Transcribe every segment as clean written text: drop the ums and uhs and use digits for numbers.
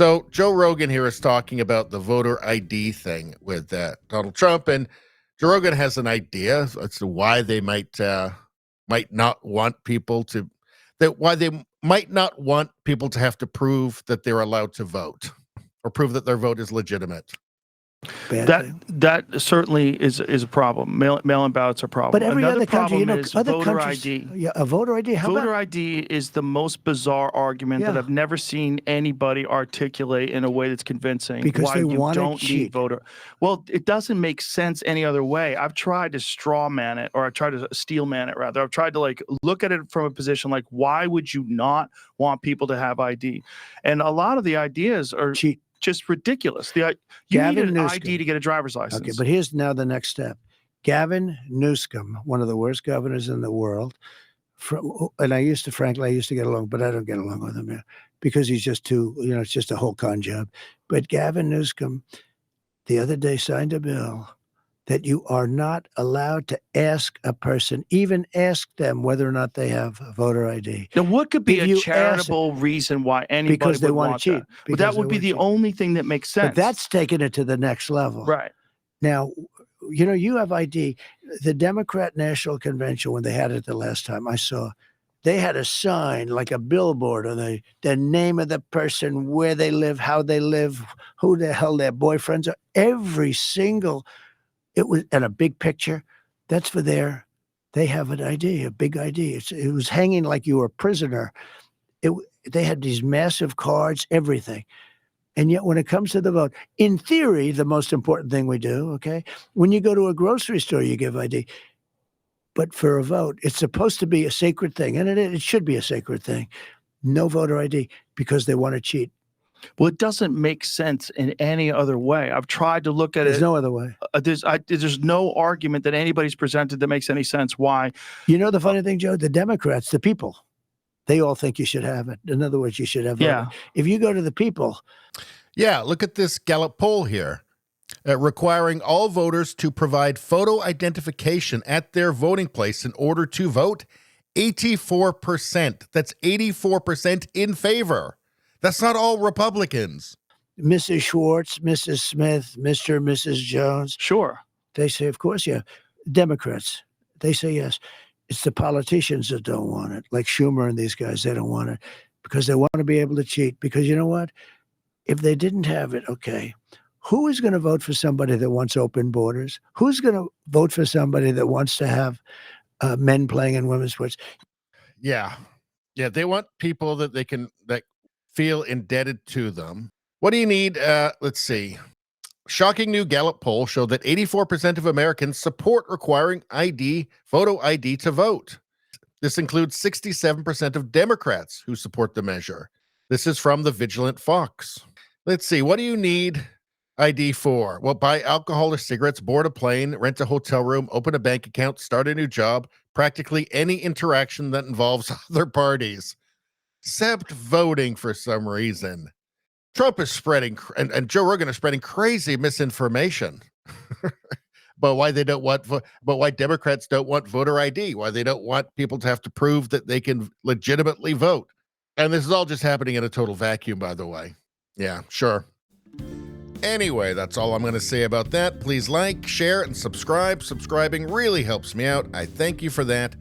So Joe Rogan here is talking about the voter ID thing with Donald Trump, and Joe Rogan has an idea as to why they might not want people to have to prove that they're allowed to vote or prove that their vote is legitimate. That certainly is a problem. Mail-in ballots are a problem. But every other country, is other voter countries, ID. Yeah, a voter ID. Voter ID is the most bizarre argument that I've never seen anybody articulate in a way that's convincing. Because why they you want to don't cheat. need voter. Well, it doesn't make sense any other way. I've tried to straw man it, or I tried to steel man it rather. I've tried to look at it from a position like, why would you not want people to have ID? And a lot of the ideas are cheat. Just ridiculous. You need an ID to get a driver's license. Okay, but here's now the next step. Gavin Newsom, one of the worst governors in the world, and I used to get along, but I don't get along with him now because he's just too, it's just a whole con job. But Gavin Newsom, the other day, signed a bill that you are not allowed to ask a person, even ask them whether or not they have a voter ID. Now, what could be a charitable reason why anybody because they would want want to cheat? But that would be the only thing that makes sense. But that's taking it to the next level. Right. Now, you have ID. The Democrat National Convention, when they had it the last time I saw, they had a sign like a billboard on the name of the person, where they live, how they live, who the hell their boyfriends are. Every single, it was, and a big picture. That's for they have an ID, a big ID. It was hanging like you were a prisoner. They had these massive cards, everything. And yet when it comes to the vote, in theory, the most important thing we do, okay, when you go to a grocery store, you give ID. But for a vote, it's supposed to be a sacred thing, and it should be a sacred thing. No voter ID because they want to cheat. Well, it doesn't make sense in any other way. I've tried to look at There's no other way. There's no argument that anybody's presented that makes any sense. Why? You know the funny thing, Joe? The Democrats, the people, they all think you should have it. In other words, you should have voting. If you go to the people. Yeah, look at this Gallup poll here. Requiring all voters to provide photo identification at their voting place in order to vote. 84%. That's 84% in favor. That's not all Republicans. Mrs. Schwartz, Mrs. Smith, Mr. and Mrs. Jones. Sure. They say, of course, yeah. Democrats, they say yes. It's the politicians that don't want it, like Schumer and these guys. They don't want it because they want to be able to cheat. Because you know what? If they didn't have it, okay, who is going to vote for somebody that wants open borders? Who's going to vote for somebody that wants to have men playing in women's sports? Yeah. Yeah, they want people that that feel indebted to them. What do you need? Let's see. Shocking new Gallup poll showed that 84% of Americans support requiring photo ID to vote. This includes 67% of Democrats who support the measure. This is from the Vigilant Fox. Let's see. What do you need ID for? Well, buy alcohol or cigarettes, board a plane, rent a hotel room, open a bank account, start a new job, practically any interaction that involves other parties. Except voting for some reason. Trump is spreading, and Joe Rogan is spreading crazy misinformation. But why Democrats don't want voter ID, why they don't want people to have to prove that they can legitimately vote. And this is all just happening in a total vacuum, by the way. Yeah, sure. Anyway, that's all I'm going to say about that. Please like, share, and subscribe. Subscribing really helps me out. I thank you for that.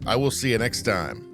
I will see you next time.